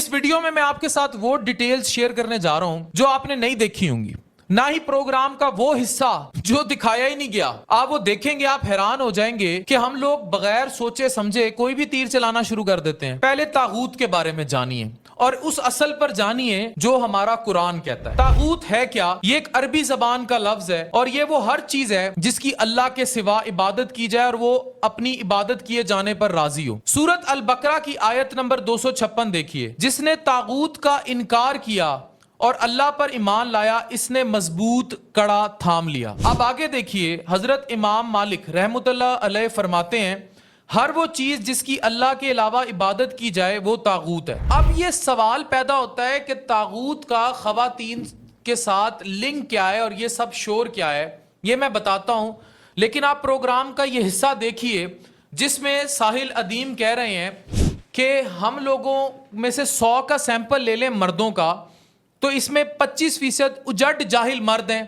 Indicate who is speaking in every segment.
Speaker 1: اس video میں آپ کے ساتھ وہ ڈیٹیلز شیئر کرنے جا رہا ہوں جو آپ نے نہیں دیکھی ہوں گی، نہ ہی پروگرام کا وہ حصہ جو دکھایا ہی نہیں گیا. آپ وہ دیکھیں گے آپ حیران ہو جائیں گے کہ ہم لوگ بغیر سوچے سمجھے کوئی بھی تیر چلانا شروع کر دیتے ہیں. پہلے طاغوت کے بارے میں جانیے اور اس اصل پر جانیے جو ہمارا قرآن کہتا ہے. طاغوت ہے کیا؟ یہ ایک عربی زبان کا لفظ ہے اور یہ وہ ہر چیز ہے جس کی اللہ کے سوا عبادت کی جائے اور وہ اپنی عبادت کیے جانے پر راضی ہو. سورۃ البقرہ کی آیت نمبر 256 دیکھیے. جس نے طاغوت کا انکار کیا اور اللہ پر ایمان لایا اس نے مضبوط کڑا تھام لیا. اب آگے دیکھیے حضرت امام مالک رحمۃ اللہ علیہ فرماتے ہیں ہر وہ چیز جس کی اللہ کے علاوہ عبادت کی جائے وہ طاغوت ہے. اب یہ سوال پیدا ہوتا ہے کہ طاغوت کا خواتین کے ساتھ لنک کیا ہے اور یہ سب شور کیا ہے، یہ میں بتاتا ہوں. لیکن آپ پروگرام کا یہ حصہ دیکھیے جس میں ساحل ادیم کہہ رہے ہیں کہ ہم لوگوں میں سے 100 کا سیمپل لے لیں مردوں کا تو اس میں 25% اجڑ جاہل مرد ہیں،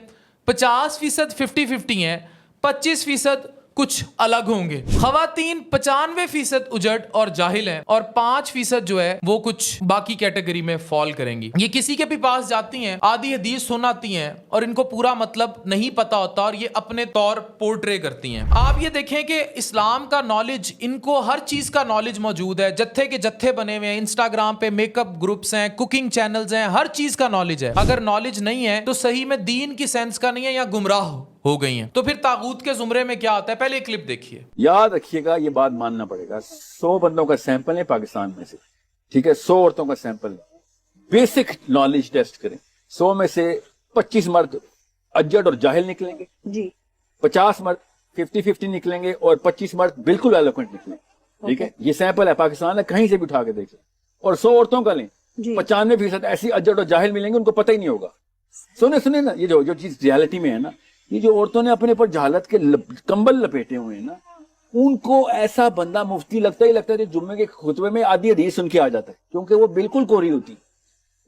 Speaker 1: 50% 50-50 ہیں، 25% کچھ الگ ہوں گے. خواتین 95% اجڑ اور جاہل ہیں اور 5% جو ہے وہ کچھ باقی کیٹیگری میں فال کریں گی. یہ کسی کے بھی پاس جاتی ہیں، آدھی حدیث سناتی ہیں اور ان کو پورا مطلب نہیں پتا ہوتا اور یہ اپنے طور پورٹرے کرتی ہیں. آپ یہ دیکھیں کہ اسلام کا نالج، ان کو ہر چیز کا نالج موجود ہے، جتھے کے جتھے بنے ہوئے ہیں، انسٹاگرام پہ میک اپ گروپس ہیں، کوکنگ چینلز ہیں، ہر چیز کا نالج ہے. اگر نالج نہیں ہے تو صحیح میں دین کی سینس کا نہیں ہے یا گمراہ ہو گئی ہیں. تو پھر طاغوت کے زمرے میں کیا آتا ہے؟ پہلے کلپ دیکھیے.
Speaker 2: یاد رکھیے گا یہ بات ماننا پڑے گا. 100 بندوں کا سیمپل ہے پاکستان میں سے، ٹھیک ہے، 100 عورتوں کا سیمپل ہے. بیسک نالج ٹیسٹ کریں. 100 میں سے 25 مرد اجڑ اور جاہل نکلیں گے جی، 50 مرد 50-50 نکلیں گے اور 25 مرد بالکل ایلوکوینٹ نکلیں گے. ٹھیک ہے، یہ سیمپل ہے پاکستان ہے، کہیں سے بھی اٹھا کے دیکھ لیں. اور 100 عورتوں کا لیں، 95% ایسی اجڑ اور جاہل ملیں گے ان کو پتہ ہی نہیں ہوگا. سنیں نا، یہ جو چیز ریالٹی میں ہے نا، یہ جو عورتوں نے اپنے پر جہالت کے کمبل لپیٹے ہوئے ہیں نا، ان کو ایسا بندہ مفتی لگتا ہے جمعے کے خطبے میں آدھی حدیث سن کے آ جاتا ہے کیونکہ وہ بالکل کوری ہوتی.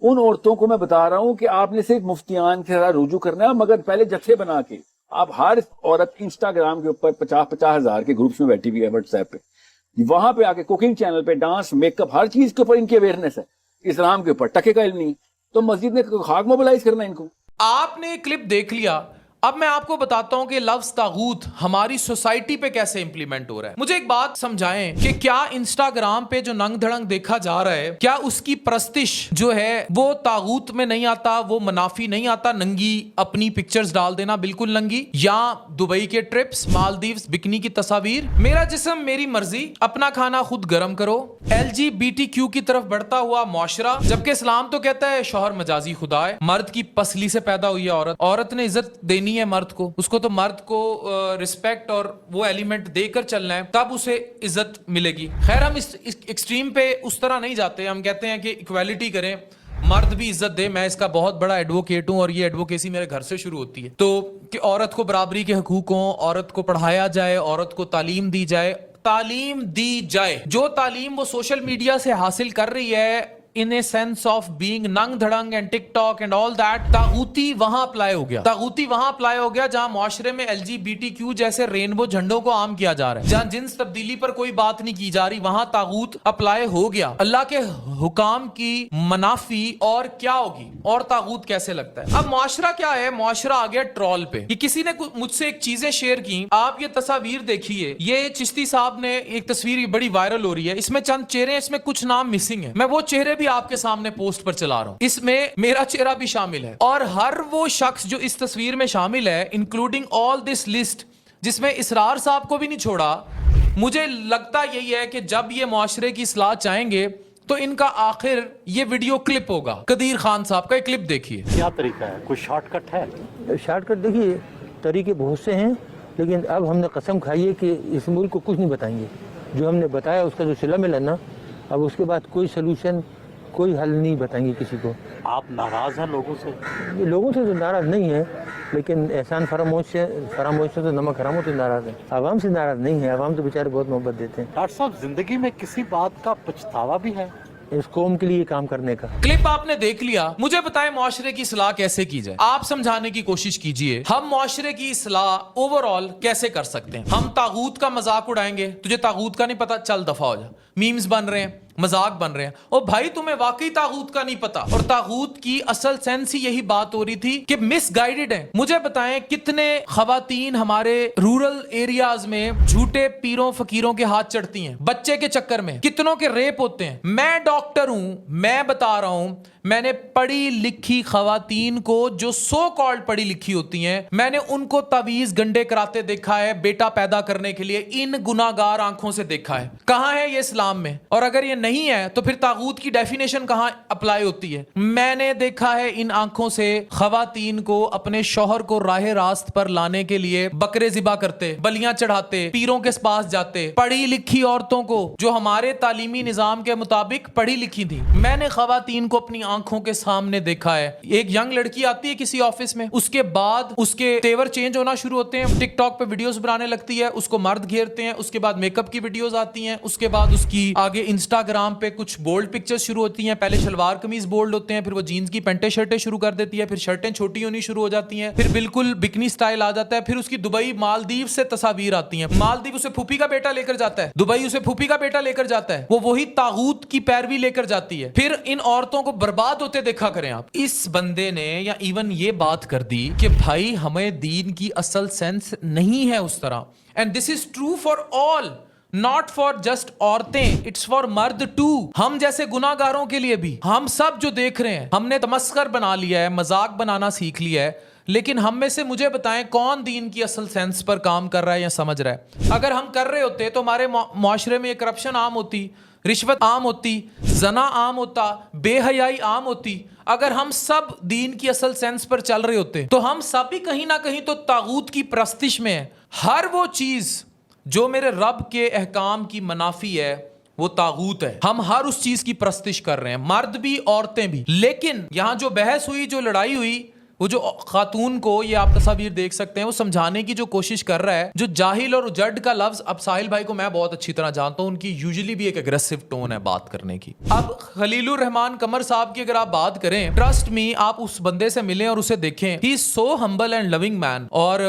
Speaker 2: ان عورتوں کو میں بتا رہا ہوں کہ آپ نے صرف مفتیان کے ساتھ رجوع کرنا ہے، مگر پہلے جتھے بنا کے آپ ہر عورت انسٹاگرام کے اوپر 50 ہزار کے گروپس میں بیٹھی ہوئی ہے، واٹس ایپ پہ، وہاں پہ آ کے کوکنگ چینل پہ ڈانس میک اپ ہر چیز کے اوپر ان کی اویئرنیس ہے. اسلام کے اوپر ٹکے کا علم نہیں تو مسجد نے خاک موبلائز کرنا ان کو.
Speaker 1: آپ نے کلپ دیکھ لیا. اب میں آپ کو بتاتا ہوں کہ لفظ طاغوت ہماری سوسائٹی پہ کیسے امپلیمنٹ ہو رہا ہے. مجھے ایک بات سمجھائیں کہ کیا انسٹاگرام پہ جو ننگ دھڑنگ دیکھا جا رہا ہے، کیا اس کی پرستش جو ہے وہ طاغوت میں نہیں آتا، وہ منافی نہیں آتا؟ ننگی اپنی پکچرز ڈال دینا بالکل ننگی، یا دبئی کے ٹرپس، مالدیوز، بکنی کی تصاویر، میرا جسم میری مرضی، اپنا کھانا خود گرم کرو، LGBTQ کی طرف بڑھتا ہوا معاشرہ. جبکہ اسلام تو کہتا ہے شوہر مجازی خدا ہے، مرد کی پسلی سے پیدا ہوئی ہے عورت نے عزت دینی ہے مرد کو، اس کو تو مرد کو رسپیکٹ اور وہ ایلیمنٹ دے کر چلنا ہے تب اسے عزت ملے گی. خیر ہم اس ایکسٹریم پہ اس طرح نہیں جاتے، ہم کہتے ہیں کہ ایکویلٹی کریں، مرد بھی عزت دے. میں اس کا بہت بڑا ایڈوکیٹ ہوں اور یہ ایڈوکیسی میرے گھر سے شروع ہوتی ہے. تو کہ عورت کو برابری کے حقوق ہوں، عورت کو پڑھایا جائے، عورت کو تعلیم دی جائے. جو تعلیم وہ سوشل میڈیا سے حاصل کر رہی ہے in a sense of being ننگ دھڑنگ and TikTok and all that، طاغوتی وہاں اپلائی ہو گیا جہاں معاشرے میں LGBTQ جیسے رینبو جھنڈوں کو عام کیا جا رہا ہے، جہاں جنس تبدیلی پر کوئی بات نہیں کی جا رہی، وہاں طاغوت اپلائی ہو گیا. اللہ کے حکام کی منافی اور کیا ہوگی اور طاغوت کیسے لگتا ہے؟ اب معاشرہ کیا ہے؟ معاشرہ آ گیا ٹرول پہ. یہ کسی نے مجھ سے ایک چیزیں شیئر کی، آپ یہ تصاویر دیکھیے. یہ چشتی صاحب نے ایک تصویر بڑی وائرل ہو رہی ہے، اس میں چند چہرے، اس میں کچھ نام مسنگ ہیں. میں وہ چہرے بھی آپ کے سامنے پوسٹ پر چلا رہا ہوں، اس میں میرا چہرہ بھی شامل ہے اور ہر وہ شخص جو اس تصویر میں شامل ہے انکلوڈنگ آل دس لسٹ، جس میں اسرار صاحب کو بھی نہیں چھوڑا. مجھے لگتا یہی ہے کہ جب یہ معاشرے کی اصلاح چاہیں گے تو ان کا آخر یہ ویڈیو کلپ ہوگا. قدیر خان صاحب کا ایک کلپ دیکھیے.
Speaker 3: کیا طریقہ ہے؟ کوئی شارٹ کٹ ہے؟
Speaker 4: شارٹ کٹ دیکھیے، طریقے بہت سے ہیں، لیکن اب ہم نے قسم کھائی ہے کہ اس ملک کو کچھ نہیں بتائیں گے. جو ہم نے بتایا اس کا جو صلہ ملا نا، اب اس کے بعد کوئی سلوشن، کوئی حل نہیں بتائیں گے کسی کو.
Speaker 3: آپ ناراض ہیں لوگوں سے؟
Speaker 4: لوگوں سے تو ناراض نہیں ہے، لیکن احسان فراموش سے تو نمک حرام سے ناراض ہے. عوام سے ناراض نہیں ہے، عوام تو بیچارے بہت محبت دیتے ہیں.
Speaker 3: ڈاکٹر صاحب زندگی میں کسی بات کا پچھتاوا بھی ہے
Speaker 4: اس قوم کے لیے کام کرنے کا؟
Speaker 1: کلپ آپ نے دیکھ لیا. مجھے بتائیں معاشرے کی اصلاح کیسے کی جائے؟ آپ سمجھانے کی کوشش کیجئے ہم معاشرے کی اصلاح اوور آل کیسے کر سکتے ہیں. ہم طاغوت کا مذاق اڑائیں گے، تجھے طاغوت کا نہیں پتا، چل دفعہ ہو جا. میمز بن رہے ہیں، मजाक बन रहे हैं। और भाई तुम्हें वाकई तागूत का नहीं पता, और तागूत की असल सेंस ही यही बात हो रही थी कि मिसगाइडेड है। मुझे बताएं कितने खवातीन हमारे रूरल एरियाज में झूठे पीरों फकीरों के हाथ चढ़ती हैं बच्चे के चक्कर में, कितनों के रेप होते हैं। मैं डॉक्टर हूं, मैं बता रहा हूं, मैंने पढ़ी लिखी खवातीन को जो सो कॉल्ड पढ़ी लिखी होती हैं, मैंने उनको तावीज गंडे कराते देखा है बेटा पैदा करने के लिए, इन गुनाहगार आंखों से देखा है। कहां है ये इस्लाम में? और अगर ये नहीं है तो फिर तागूत की डेफिनेशन कहां अप्लाई होती है? मैंने देखा है इन आंखों से खवातीन को अपने शौहर को राह रास्त पर लाने के लिए बकरे ज़िबा करते, बलियां चढ़ाते, पीरों के पास जाते, पढ़ी लिखी औरतों को जो हमारे तालीमी निजाम के मुताबिक पढ़ी लिखी थी, मैंने खवातीन को अपनी आंखों के सामने देखा है। एक यंग लड़की आती है किसी ऑफिस में, उसके बाद उसके तेवर चेंज होना शुरू होते हैं, टिकटॉक पे वीडियोस बनाने लगती है, उसको मर्द घेरते हैं, उसके बाद मेकअप की वीडियोस आती हैं, उसके बाद उसकी आगे इंस्टाग्राम पे कुछ बोल्ड पिक्चर्स शुरू होती हैं। पहले शलवार कमीज बोल्ड होते हैं, फिर वो जीन्स की पेंटे शर्टें शुरू कर देती है, फिर शर्टें छोटी होनी शुरू हो जाती हैं, फिर बिल्कुल बिकनी स्टाइल आ जाता है, फिर उसकी दुबई मालदीव से तस्वीर आती हैं। मालदीव उसे फूफी का बेटा लेकर जाता है, दुबई उसे फूफी का बेटा लेकर जाता है, वो वही तागूत की पैरवी लेकर जाती है। फिर इन औरतों को बर्बाद होते देखा करें आप। इस बंदे ने या इवन ये बात कर दी कि भाई हमें दीन की असल सेंस नहीं है उस तरह। And this is true for all, not for just औरतें, इट्स फॉर मर्द टू। हम जैसे गुनाहगारों के लिए भी, हम सब जो देख रहे हैं, हमने तमस्कर बना लिया है, मजाक बनाना सीख लिया है, लेकिन हम में से मुझे बताएं कौन दीन की असल सेंस पर काम कर रहा है या समझ रहा है? अगर हम कर रहे होते तो हमारे मुआशरे में ये करप्शन आम होती, रिश्वत आम होती, जना आम होता, बेहयाई आम होती। अगर हम सब दीन की असल सेंस पर चल रहे होते तो हम सब भी कहीं ना कहीं तो तागूत की प्रस्तिश में है। हर वो चीज जो मेरे रब के अहकाम की मनाफी है वो तागूत है। हम हर उस चीज की प्रस्तिश कर रहे हैं, मर्द भी औरतें भी। लेकिन यहां जो बहस हुई, जो लड़ाई हुई, वो जो खातून को, ये आप तस्वीर देख सकते हैं, वो समझाने की जो कोशिश कर रहा है, जो जाहिल और उजड़ का लफ्ज, अब साहिल भाई को मैं बहुत अच्छी तरह जानता हूं, उनकी यूजुअली भी एक एग्रेसिव टोन है बात करने की। अब खलीलुर रहमान कमर साहब की अगर आप बात करें, ट्रस्ट मी, आप उस बंदे से मिलें और उसे देखें, he is so humble and loving man. और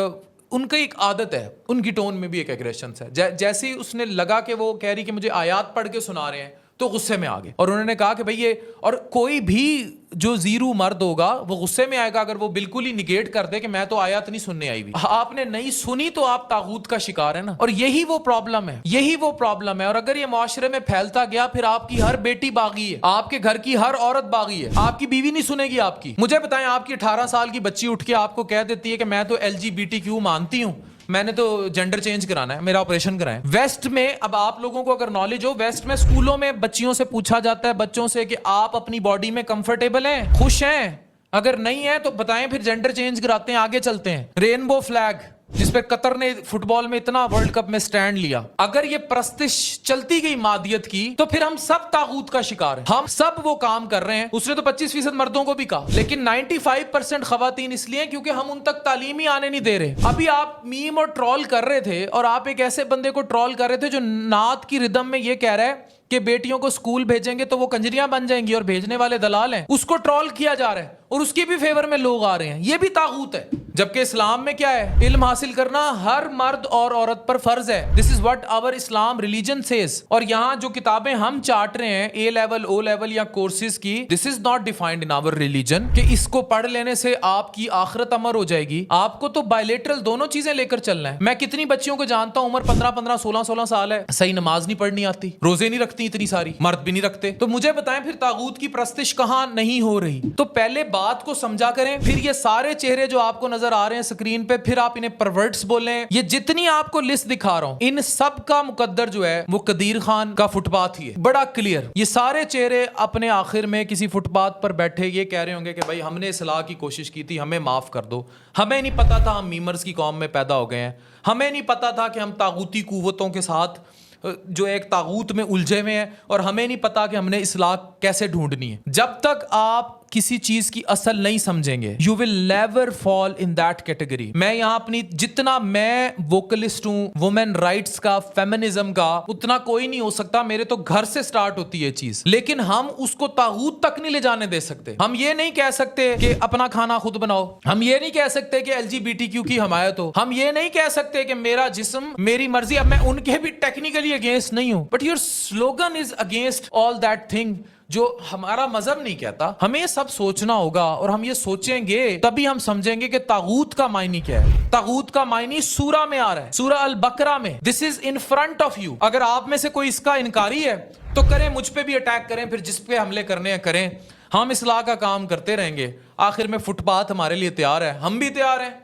Speaker 1: उनका एक आदत है, उनकी टोन में भी एक एग्रेशन है। जैसे ही उसने लगा कि वो कह रही कि मुझे आयात पढ़ के सुना रहे हैं, तो गुस्से में आ गए और उन्होंने कहा कि भाई ये, और कोई भी जो जीरू मर्द होगा वो गुस्से में आएगा अगर वो बिल्कुल ही निगेट कर दे कि मैं तो आयत नहीं सुनने आई हुई। आपने नहीं सुनी तो आप तागूत का शिकार है ना। और यही वो प्रॉब्लम है, यही वो प्रॉब्लम है। और अगर ये मुआशरे में फैलता गया, फिर आपकी हर बेटी बागी है, आपके घर की हर औरत बागी है, आपकी बीवी नहीं सुनेगी आपकी। मुझे बताएं, आपकी 18 साल की बच्ची उठ के आपको कह देती है कि मैं तो LGBTQ मानती हूँ, मैंने तो जेंडर चेंज कराना है, मेरा ऑपरेशन कराएं। वेस्ट में, अब आप लोगों को अगर नॉलेज हो, वेस्ट में स्कूलों में बच्चियों से पूछा जाता है, बच्चों से, कि आप अपनी बॉडी में कंफर्टेबल हैं, खुश हैं? अगर नहीं है तो बताएं, फिर जेंडर चेंज कराते हैं, आगे चलते हैं। रेनबो फ्लैग जिस पे कतर ने फुटबॉल में इतना वर्ल्ड कप में स्टैंड लिया, अगर ये प्रस्तिश चलती गई मादियत की, तो फिर हम सब तागूत का शिकार हैं। हम सब वो काम कर रहे हैं। उसने तो 25% मर्दों को भी कहा, लेकिन 95% खवातीन इसलिए क्योंकि हम उन तक तालीम ही आने नहीं दे रहे। अभी आप मीम और ट्रोल कर रहे थे, और आप एक ऐसे बंदे को ट्रोल कर रहे थे जो नात की रिदम में ये कह रहा है कि बेटियों को स्कूल भेजेंगे तो वो कंजरियां बन जाएंगी और भेजने वाले दलाल हैं। उसको ट्रोल किया जा रहा है और उसके भी फेवर में लोग आ रहे हैं। ये भी तागूत है। जबकि इस्लाम में क्या है? इल्म हासिल करना हर मर्द और औरत पर फर्ज है। This is what our Islam religion says. और यहाँ जो किताबें हम चाट रहे हैं, A लेवल, O लेवल या कोर्सेज की, this is not defined in our religion कि इसको पढ़ लेने से आपकी आखिरत अमर हो जाएगी। आपको तो बायलेटरल दोनों चीजें लेकर चलना है। मैं कितनी बच्चियों को जानता हूं, उम्र 15-15, 16-16 साल है, सही नमाज नहीं पढ़नी आती, रोजे नहीं रखती इतनी सारी, मर्द भी नहीं रखते। तो मुझे बताएं फिर तागूत की प्रस्तिश कहां नहीं हो रही? तो पहले बात को समझा करें, फिर ये सारे चेहरे जो आपको नजर आ रहे हैं स्क्रीन पे, फिर आप इन्हें परवर्ट्स बोलें। ये जितनी आपको लिस्ट दिखा रहा हूं, इन सब का मुकद्दर जो है वो कदीर खान का फुटपाथ ही है, बड़ा क्लियर। ये सारे चेहरे अपने आखिर में किसी फुटपाथ पर बैठे ये कह रहे होंगे कि भाई हमने इस्लाह की कोशिश की थी, हमें माफ कर दो, हमें नहीं पता था हम मीमर्स की कौम में पैदा हो गए हैं, हमें नहीं पता था कि हम तागूती कुव्वतों के साथ जो एक तागूत में उलझे हुए हैं, और हमें नहीं पता कि हमने इस्लाह कैसे ढूंढनी है। जब तक आप किसी चीज की असल नहीं समझेंगे, you will never fall in that category. मैं यहाँ अपनी, जितना मैं वोकलिस्ट हूँ वुमेन राइट्स का, फेमिनिज्म का, उतना कोई नहीं हो सकता। मेरे तो घर से स्टार्ट होती है चीज, लेकिन हम उसको तागूत तक नहीं ले जाने दे सकते। हम ये नहीं कह सकते कि अपना खाना खुद बनाओ, हम ये नहीं कह सकते कि LGBTQ की हमायत हो, हम ये नहीं कह सकते कि मेरा जिस्म मेरी मर्जी। अब मैं उनके भी टेक्निकली अगेंस्ट नहीं हूं, but your slogan is against all that thing जो हमारा मजहब नहीं कहता। हमें सब सोचना होगा, और हम ये सोचेंगे तभी हम समझेंगे कि तागूत का मायने क्या है। तागूत का मायने सूरा में आ रहा है, सूरा अल बकरा में, this is in front of you. अगर आप में से कोई इसका इनकारी है तो करें, मुझ पे भी अटैक करें, फिर जिस पे हमले करने हैं करें, हम इस्लाह का काम करते रहेंगे। आखिर में फुटपाथ हमारे लिए तैयार है, हम भी तैयार हैं।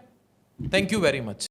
Speaker 1: Thank you very much.